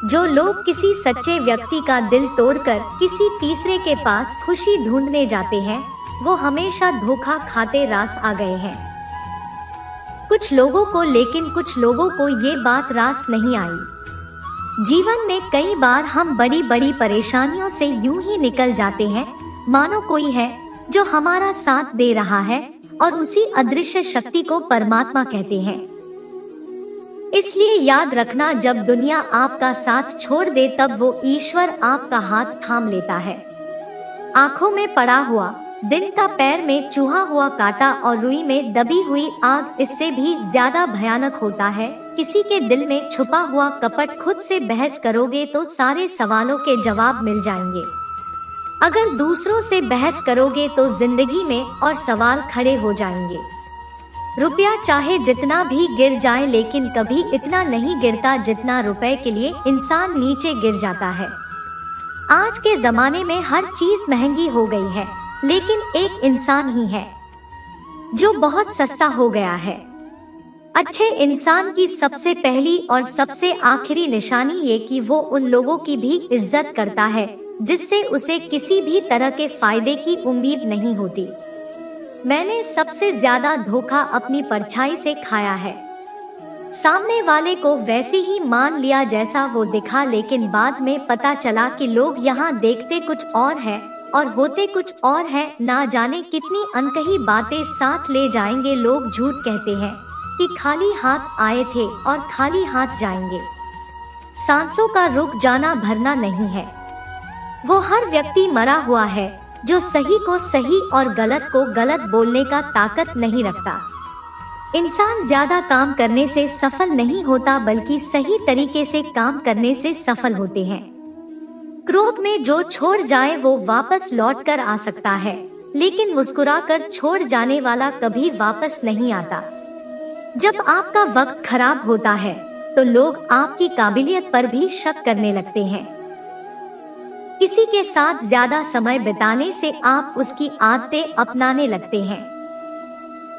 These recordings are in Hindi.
जो लोग किसी सच्चे व्यक्ति का दिल तोड़कर किसी तीसरे के पास खुशी ढूंढने जाते हैं, वो हमेशा धोखा खाते रास आ गए हैं। कुछ लोगों को, लेकिन कुछ लोगों को ये बात रास नहीं आई। जीवन में कई बार हम बड़ी बड़ी परेशानियों से यूं ही निकल जाते हैं, मानो कोई है जो हमारा साथ दे रहा है और उसी अदृश्य शक्ति को परमात्मा कहते हैं। इसलिए याद रखना, जब दुनिया आपका साथ छोड़ दे तब वो ईश्वर आपका हाथ थाम लेता है। आंखों में पड़ा हुआ दिन का, पैर में चुहा हुआ कांटा और रुई में दबी हुई आग इससे भी ज्यादा भयानक होता है। किसी के दिल में छुपा हुआ कपट। खुद से बहस करोगे तो सारे सवालों के जवाब मिल जाएंगे। अगर दूसरों से बहस करोगे तो जिंदगी में और सवाल खड़े हो जाएंगे। रुपया चाहे जितना भी गिर जाए, लेकिन कभी इतना नहीं गिरता जितना रुपए के लिए इंसान नीचे गिर जाता है। आज के जमाने में हर चीज महंगी हो गई है, लेकिन एक इंसान ही है जो बहुत सस्ता हो गया है। अच्छे इंसान की सबसे पहली और सबसे आखिरी निशानी ये कि वो उन लोगों की भी इज्जत करता है जिससे उसे किसी भी तरह के फायदे की उम्मीद नहीं होती। मैंने सबसे ज्यादा धोखा अपनी परछाई से खाया है। सामने वाले को वैसे ही मान लिया जैसा वो दिखा, लेकिन बाद में पता चला कि लोग यहाँ देखते कुछ और है और होते कुछ और है। ना जाने कितनी अनकही बातें साथ ले जाएंगे। लोग झूठ कहते हैं कि खाली हाथ आए थे और खाली हाथ जाएंगे। सांसों का रुक जाना भरना नहीं है। वो हर व्यक्ति मरा हुआ है जो सही को सही और गलत को गलत बोलने का ताकत नहीं रखता। इंसान ज्यादा काम करने से सफल नहीं होता, बल्कि सही तरीके से काम करने से सफल होते हैं। क्रोध में जो छोड़ जाए वो वापस लौट कर आ सकता है, लेकिन मुस्कुराकर छोड़ जाने वाला कभी वापस नहीं आता। जब आपका वक्त खराब होता है तो लोग आपकी काबिलियत पर भी शक करने लगते हैं। किसी के साथ ज्यादा समय बिताने से आप उसकी आदतें अपनाने लगते हैं।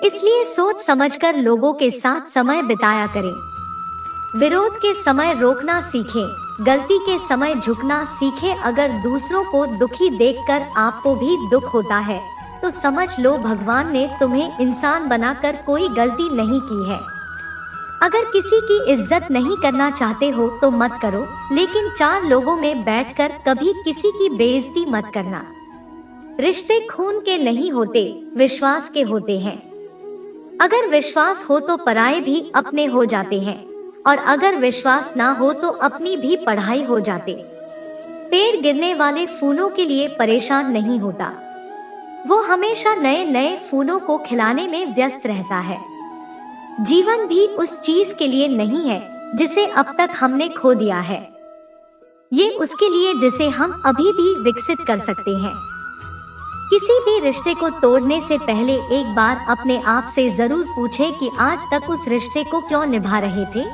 इसलिए सोच समझकर लोगों के साथ समय बिताया करें। विरोध के समय रोकना सीखें, गलती के समय झुकना सीखें। अगर दूसरों को दुखी देखकर आपको भी दुख होता है तो समझ लो भगवान ने तुम्हें इंसान बनाकर कोई गलती नहीं की है। अगर किसी की इज्जत नहीं करना चाहते हो तो मत करो, लेकिन चार लोगों में बैठकर कभी किसी की बेइज्जती मत करना। रिश्ते खून के नहीं होते, विश्वास के होते हैं। अगर विश्वास हो तो पराये भी अपने हो जाते हैं, और अगर विश्वास ना हो तो अपनी भी पढ़ाई हो जाते। पेड़ गिरने वाले फूलों के लिए परेशान नहीं होता, वो हमेशा नए नए फूलों को खिलाने में व्यस्त रहता है। जीवन भी उस चीज के लिए नहीं है जिसे अब तक हमने खो दिया है, ये उसके लिए जिसे हम अभी भी विकसित कर सकते हैं। किसी भी रिश्ते को तोड़ने से पहले एक बार अपने आप से जरूर पूछें कि आज तक उस रिश्ते को क्यों निभा रहे थे।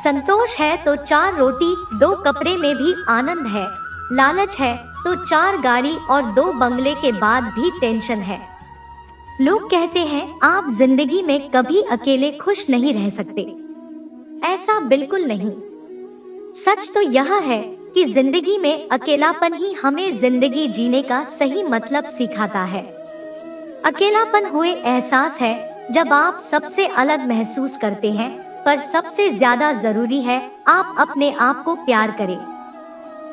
संतोष है तो 4 रोटी 2 कपड़े में भी आनंद है। लालच है तो 4 गाड़ी और 2 बंगले के बाद भी टेंशन है। लोग कहते हैं आप जिंदगी में कभी अकेले खुश नहीं रह सकते। ऐसा बिल्कुल नहीं। सच तो यह है कि जिंदगी में अकेलापन ही हमें जिंदगी जीने का सही मतलब सिखाता है। अकेलापन हुए एहसास है जब आप सबसे अलग महसूस करते हैं, पर सबसे ज्यादा जरूरी है आप अपने आप को प्यार करें।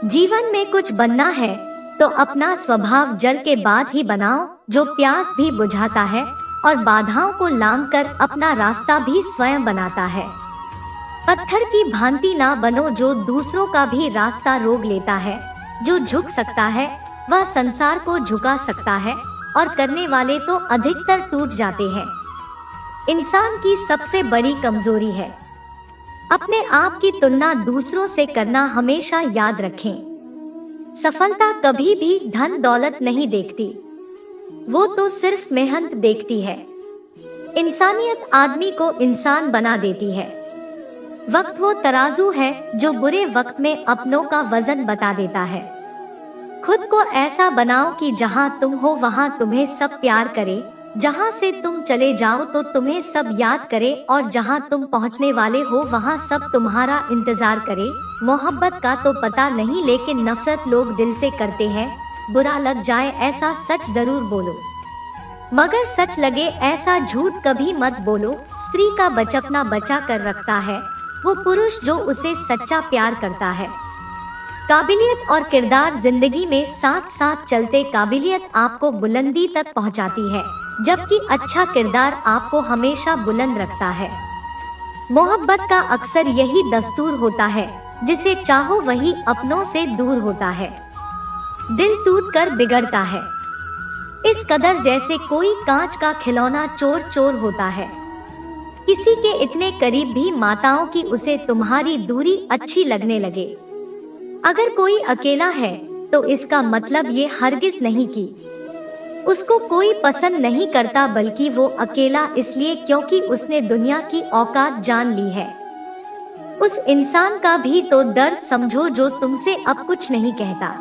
जीवन में कुछ बनना है तो अपना स्वभाव जल के बाद ही बनाओ, जो प्यास भी बुझाता है और बाधाओं को लांघकर अपना रास्ता भी स्वयं बनाता है। पत्थर की भांति ना बनो जो दूसरों का भी रास्ता रोक लेता है। जो झुक सकता है वह संसार को झुका सकता है, और करने वाले तो अधिकतर टूट जाते हैं। इंसान की सबसे बड़ी कमजोरी है अपने आप की तुलना दूसरों से करना। हमेशा याद रखें, सफलता कभी भी धन दौलत नहीं देखती, वो तो सिर्फ मेहनत देखती है। इंसानियत आदमी को इंसान बना देती है। वक्त वो तराजू है जो बुरे वक्त में अपनों का वजन बता देता है। खुद को ऐसा बनाओ कि जहां तुम हो वहां तुम्हें सब प्यार करे, जहाँ से तुम चले जाओ तो तुम्हें सब याद करे, और जहाँ तुम पहुँचने वाले हो वहाँ सब तुम्हारा इंतजार करे। मोहब्बत का तो पता नहीं, लेकिन नफरत लोग दिल से करते हैं। बुरा लग जाए ऐसा सच जरूर बोलो, मगर सच लगे ऐसा झूठ कभी मत बोलो। स्त्री का बचपना बचा कर रखता है वो पुरुष जो उसे सच्चा प्यार करता है। काबिलियत और किरदार जिंदगी में साथ साथ चलते, काबिलियत आपको बुलंदी तक पहुंचाती है, जबकि अच्छा किरदार आपको हमेशा बुलंद रखता है। मोहब्बत का अक्सर यही दस्तूर होता है, जिसे चाहो वही अपनों से दूर होता है, दिल टूटकर बिगड़ता है। इस कदर जैसे कोई कांच का खिलौना चोर चोर होता है, किसी के इतने करीब भी माताओं की उसे तुम्हारी दूरी अच्छी लगने लगे। अगर कोई अकेला है तो इसका मतलब ये हरगिज नहीं कि उसको कोई पसंद नहीं करता, बल्कि वो अकेला इसलिए क्योंकि उसने दुनिया की औकात जान ली है। उस इंसान का भी तो दर्द समझो जो तुमसे अब कुछ नहीं कहता।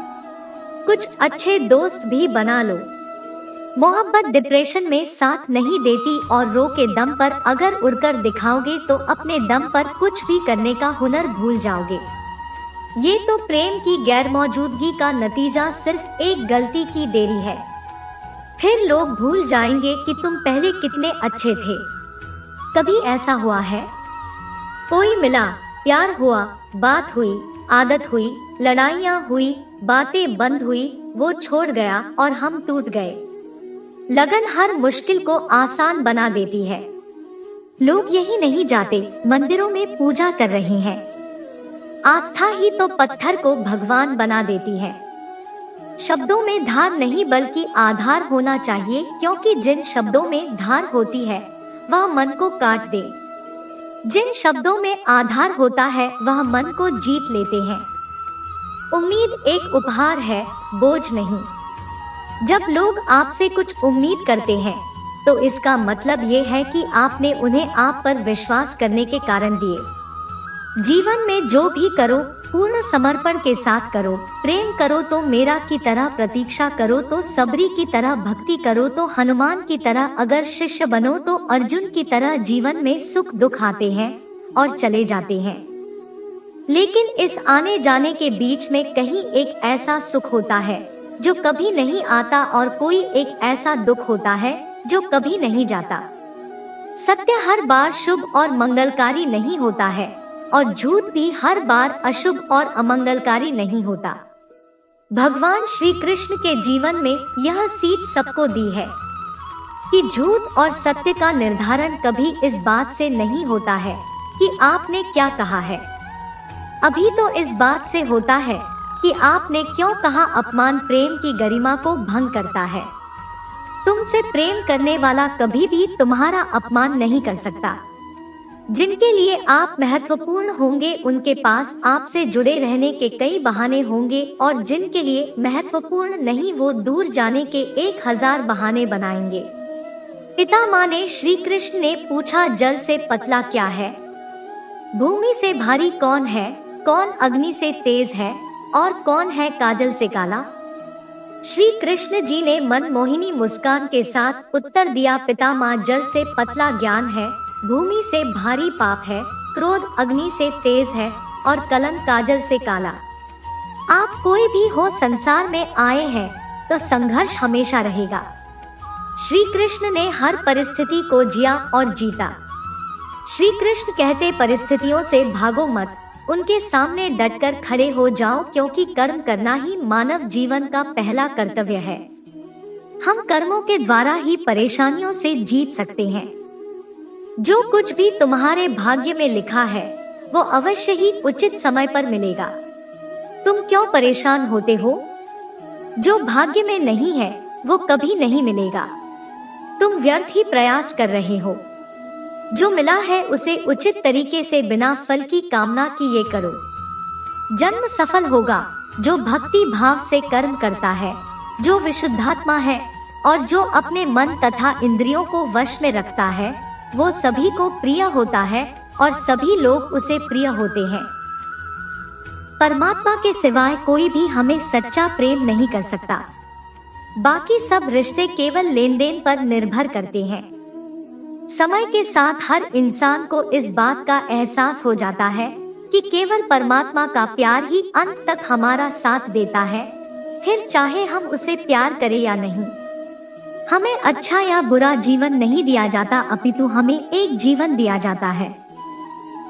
कुछ अच्छे दोस्त भी बना लो। मोहब्बत डिप्रेशन में साथ नहीं देती, और रो के दम पर अगर उड़कर दिखाओगे तो अपने दम पर कुछ भी करने का हुनर भूल जाओगे। ये तो प्रेम की गैरमौजूदगी का नतीजा सिर्फ एक गलती की देरी है। फिर लोग भूल जाएंगे कि तुम पहले कितने अच्छे थे। कभी ऐसा हुआ है, कोई मिला, प्यार हुआ, बात हुई, आदत हुई, लड़ाइयाँ हुई, बातें बंद हुई, वो छोड़ गया और हम टूट गए। लगन हर मुश्किल को आसान बना देती है। लोग यही नहीं जाते, मंदिरों में पूजा कर रहे हैं। आस्था ही तो पत्थर को भगवान बना देती है। शब्दों में धार नहीं बल्कि आधार होना चाहिए, क्योंकि जिन शब्दों में धार होती है वह मन को काट दे। जिन शब्दों में आधार होता है वह मन को जीत लेते हैं। उम्मीद एक उपहार है, बोझ नहीं। जब लोग आपसे कुछ उम्मीद करते हैं तो इसका मतलब ये है कि आपने उन्हें आप पर विश्वास करने के कारण दिए। जीवन में जो भी करो पूर्ण समर्पण के साथ करो। प्रेम करो तो मेरा की तरह, प्रतीक्षा करो तो सबरी की तरह, भक्ति करो तो हनुमान की तरह, अगर शिष्य बनो तो अर्जुन की तरह। जीवन में सुख दुख आते हैं और चले जाते हैं, लेकिन इस आने जाने के बीच में कहीं एक ऐसा सुख होता है जो कभी नहीं आता, और कोई एक ऐसा दुख होता है जो कभी नहीं जाता। सत्य हर बार शुभ और मंगलकारी नहीं होता है, और झूठ भी हर बार अशुभ और अमंगलकारी नहीं होता। भगवान श्री कृष्ण के जीवन में यह सीख सबको दी है कि झूठ और सत्य का निर्धारण कभी इस बात से नहीं होता है कि आपने क्या कहा है, अभी तो इस बात से होता है कि आपने क्यों कहा। अपमान प्रेम की गरिमा को भंग करता है। तुमसे प्रेम करने वाला कभी भी तुम्हारा अपमान नहीं कर सकता। जिनके लिए आप महत्वपूर्ण होंगे उनके पास आपसे जुड़े रहने के कई बहाने होंगे, और जिनके लिए महत्वपूर्ण नहीं वो दूर जाने के 1000 बहाने बनाएंगे। पिता माने श्री कृष्ण ने पूछा, जल से पतला क्या है, भूमि से भारी कौन है, कौन अग्नि से तेज है, और कौन है काजल से काला। श्री कृष्ण जी ने मनमोहिनी मुस्कान के साथ उत्तर दिया, पितामह जल से पतला ज्ञान है, भूमि से भारी पाप है, क्रोध अग्नि से तेज है, और कलंक काजल से काला। आप कोई भी हो, संसार में आए हैं तो संघर्ष हमेशा रहेगा। श्री कृष्ण ने हर परिस्थिति को जिया और जीता। श्री कृष्ण कहते, परिस्थितियों से भागो मत, उनके सामने डटकर खड़े हो जाओ, क्योंकि कर्म करना ही मानव जीवन का पहला कर्तव्य है। हम कर्मों के द्वारा ही परेशानियों से जीत सकते हैं। जो कुछ भी तुम्हारे भाग्य में लिखा है वो अवश्य ही उचित समय पर मिलेगा। तुम क्यों परेशान होते हो? जो भाग्य में नहीं है वो कभी नहीं मिलेगा। तुम व्यर्थ ही प्रयास कर रहे हो। जो मिला है उसे उचित तरीके से बिना फल की कामना किए करो। जन्म सफल होगा जो भक्ति भाव से कर्म करता है, जो विशुद्धात्मा है और जो अपने मन तथा इंद्रियों को वश में रखता है, वो सभी को प्रिय होता है और सभी लोग उसे प्रिय होते हैं। परमात्मा के सिवाय कोई भी हमें सच्चा प्रेम नहीं कर सकता। बाकी सब रिश्ते केवल लेन देन पर निर्भर करते हैं। समय के साथ हर इंसान को इस बात का एहसास हो जाता है कि केवल परमात्मा का प्यार ही अंत तक हमारा साथ देता है, फिर चाहे हम उसे प्यार करें या नहीं। हमें अच्छा या बुरा जीवन नहीं दिया जाता, अपितु हमें एक जीवन दिया जाता है।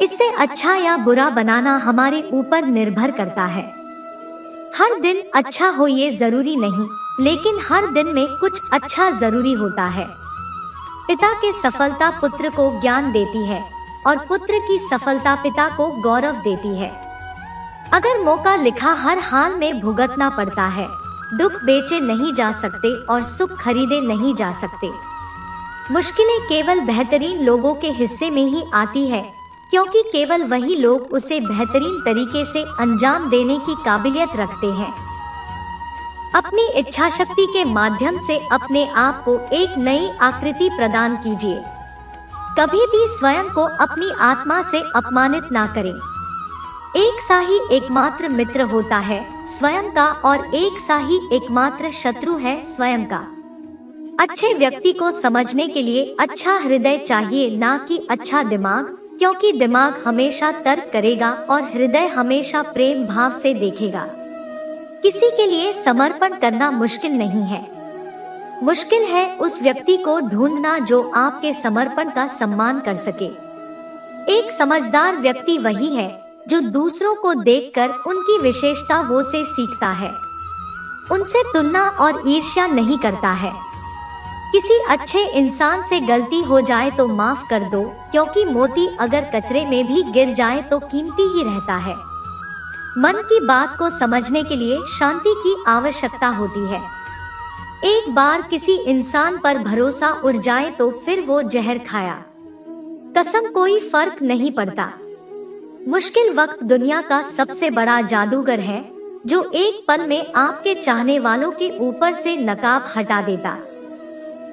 इसे अच्छा या बुरा बनाना हमारे ऊपर निर्भर करता है। हर दिन अच्छा हो ये जरूरी नहीं, लेकिन हर दिन में कुछ अच्छा जरूरी होता है। पिता की सफलता पुत्र को ज्ञान देती है और पुत्र की सफलता पिता को गौरव देती है। अगर मौका लिखा हर हाल में भुगतना पड़ता है, दुख बेचे नहीं जा सकते और सुख खरीदे नहीं जा सकते। मुश्किलें केवल बेहतरीन लोगों के हिस्से में ही आती है, क्योंकि केवल वही लोग उसे बेहतरीन तरीके से अंजाम देने की काबिलियत रखते हैं। अपनी इच्छा शक्ति के माध्यम से अपने आप को एक नई आकृति प्रदान कीजिए। कभी भी स्वयं को अपनी आत्मा से अपमानित ना करें। एक सा ही एकमात्र मित्र होता है स्वयं का, और एक सा ही एकमात्र शत्रु है स्वयं का। अच्छे व्यक्ति को समझने के लिए अच्छा हृदय चाहिए, ना कि अच्छा दिमाग, क्योंकि दिमाग हमेशा तर्क करेगा और हृदय हमेशा प्रेम भाव से देखेगा। किसी के लिए समर्पण करना मुश्किल नहीं है, मुश्किल है उस व्यक्ति को ढूंढना जो आपके समर्पण का सम्मान कर सके। एक समझदार व्यक्ति वही है जो दूसरों को देखकर उनकी विशेषता वो से सीखता है, उनसे तुलना और ईर्ष्या नहीं करता है। किसी अच्छे इंसान से गलती हो जाए तो माफ कर दो, क्योंकि मोती अगर कचरे में भी गिर जाए तो कीमती ही रहता है। मन की बात को समझने के लिए शांति की आवश्यकता होती है। एक बार किसी इंसान पर भरोसा उड़ जाए तो फिर वो जहर खाया कसम कोई फर्क नहीं पड़ता। मुश्किल वक्त दुनिया का सबसे बड़ा जादूगर है, जो एक पल में आपके चाहने वालों के ऊपर से नकाब हटा देता।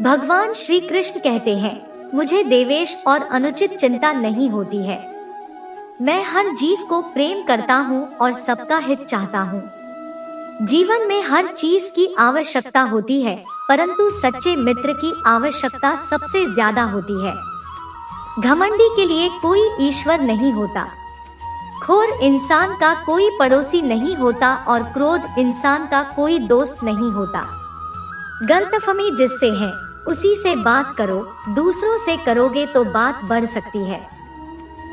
भगवान श्री कृष्ण कहते हैं, मुझे देवेश और अनुचित चिंता नहीं होती है। मैं हर जीव को प्रेम करता हूँ और सबका हित चाहता हूँ। जीवन में हर चीज की आवश्यकता होती है, परंतु सच्चे मित्र की आवश्यकता सबसे ज्यादा होती है। घमंडी के लिए कोई ईश्वर नहीं होता, खोर इंसान का कोई पड़ोसी नहीं होता और क्रोध इंसान का कोई दोस्त नहीं होता। गलतफहमी जिससे है उसी से बात करो, दूसरों से करोगे तो बात बढ़ सकती है।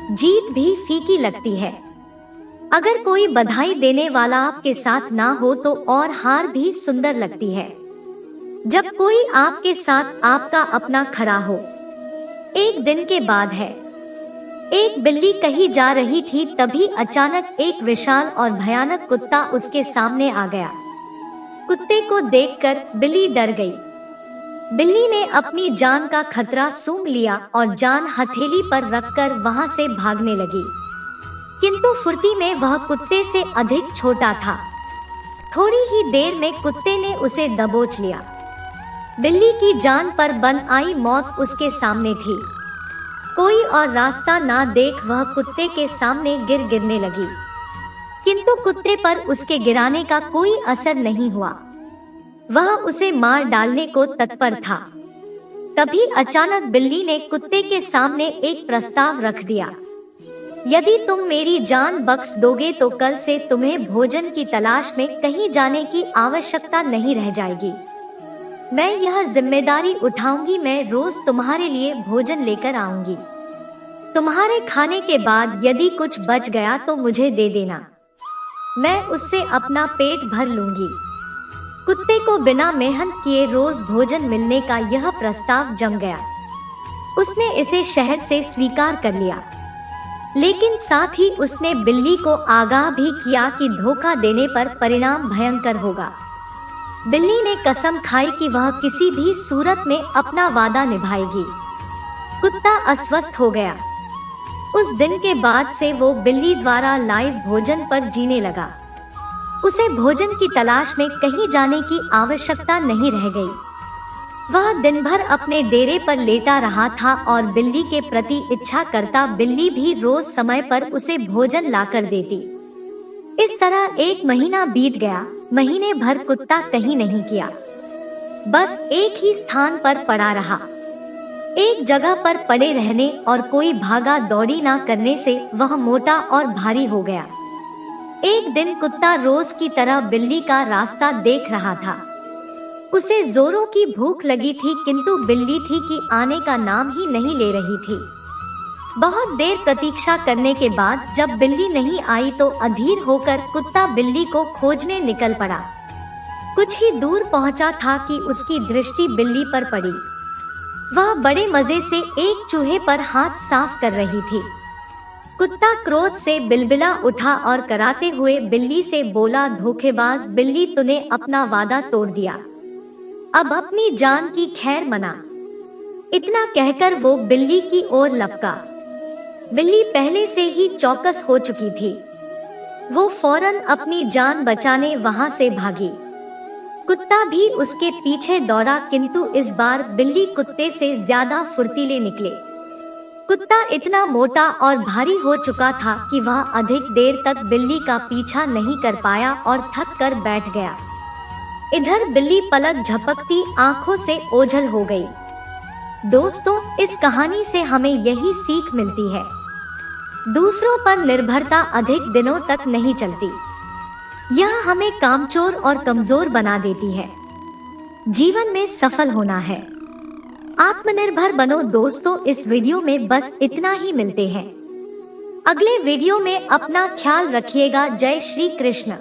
जीत भी फीकी लगती है। अगर कोई बधाई देने वाला आपके साथ ना हो तो और हार भी सुंदर लगती है। जब कोई आपके साथ आपका अपना खड़ा हो। एक दिन के बाद है, एक बिल्ली कहीं जा रही थी, तभी अचानक एक विशाल और भयानक कुत्ता उसके सामने आ गया। कुत्ते को देखकर बिल्ली डर गई। बिल्ली ने अपनी जान का खतरा सूंघ लिया और जान हथेली पर रखकर वहां से भागने लगी, किंतु फुर्ती में वह कुत्ते से अधिक छोटा था। थोड़ी ही देर में कुत्ते ने उसे दबोच लिया। बिल्ली की जान पर बन आई मौत उसके सामने थी। कोई और रास्ता ना देख वह कुत्ते के सामने गिरने लगी, किंतु कुत्ते पर उसके गिराने का कोई असर नहीं हुआ। वह उसे मार डालने को तत्पर था। तभी अचानक बिल्ली ने कुत्ते के सामने एक प्रस्ताव रख दिया, यदि तुम मेरी जान बख्श दोगे तो कल से तुम्हें भोजन की तलाश में कहीं जाने की आवश्यकता नहीं रह जाएगी। मैं यह जिम्मेदारी उठाऊंगी, मैं रोज तुम्हारे लिए भोजन लेकर आऊंगी। तुम्हारे खाने के बाद यदि कुछ बच गया तो मुझे दे देना, मैं उससे अपना पेट भर लूंगी। कुत्ते को बिना मेहनत किए रोज भोजन मिलने का यह प्रस्ताव जम गया। उसने इसे शहर से स्वीकार कर लिया, लेकिन साथ ही उसने बिल्ली को आगाह भी किया कि धोखा देने पर परिणाम भयंकर होगा। बिल्ली ने कसम खाई कि वह किसी भी सूरत में अपना वादा निभाएगी। कुत्ता अस्वस्थ हो गया। उस दिन के बाद से वो बिल्ली द्वारा लाइव भोजन पर जीने लगा। उसे भोजन की तलाश में कहीं जाने की आवश्यकता नहीं रह गई। वह दिन भर अपने डेरे पर लेटा रहा था और बिल्ली के प्रति इच्छा करता बिल्ली भी रोज समय पर उसे भोजन लाकर देती। इस तरह 1 महीना बीत गया। महीने भर कुत्ता कहीं नहीं किया। बस एक ही स्थान पर पड़ा रहा। एक जगह पर पड़े रहने और कोई भागा दौड़ी ना करने से वह मोटा और भारी हो गया। एक दिन कुत्ता रोज की तरह बिल्ली का रास्ता देख रहा था। उसे जोरों की भूख लगी थी, किंतु बिल्ली थी कि आने का नाम ही नहीं ले रही थी। बहुत देर प्रतीक्षा करने के बाद जब बिल्ली नहीं आई तो अधीर होकर कुत्ता बिल्ली को खोजने निकल पड़ा। कुछ ही दूर पहुंचा था कि उसकी दृष्टि बिल्ली पर पड़ी। वह बड़े मजे से एक चूहे पर हाथ साफ कर रही थी। कुत्ता क्रोध से बिलबिला उठा और कराते हुए बिल्ली से बोला, धोखेबाज बिल्ली, तूने अपना वादा तोड़ दिया, अब अपनी जान की खैर मना। इतना कहकर वो बिल्ली की ओर लपका। बिल्ली पहले से ही चौकस हो चुकी थी। वो फौरन अपनी जान बचाने वहां से भागी। कुत्ता भी उसके पीछे दौड़ा, किंतु इस बार बिल्ली कुत्ते से ज्यादा फुर्तीले निकले। कुत्ता इतना मोटा और भारी हो चुका था कि वह अधिक देर तक बिल्ली का पीछा नहीं कर पाया और थक कर बैठ गया। इधर बिल्ली पलक झपकती आंखों से ओझल हो गई। दोस्तों, इस कहानी से हमें यही सीख मिलती है, दूसरों पर निर्भरता अधिक दिनों तक नहीं चलती। यह हमें कामचोर और कमजोर बना देती है। जीवन में सफल होना है, आत्मनिर्भर बनो। दोस्तों, इस वीडियो में बस इतना ही। मिलते हैं अगले वीडियो में। अपना ख्याल रखिएगा। जय श्री कृष्ण।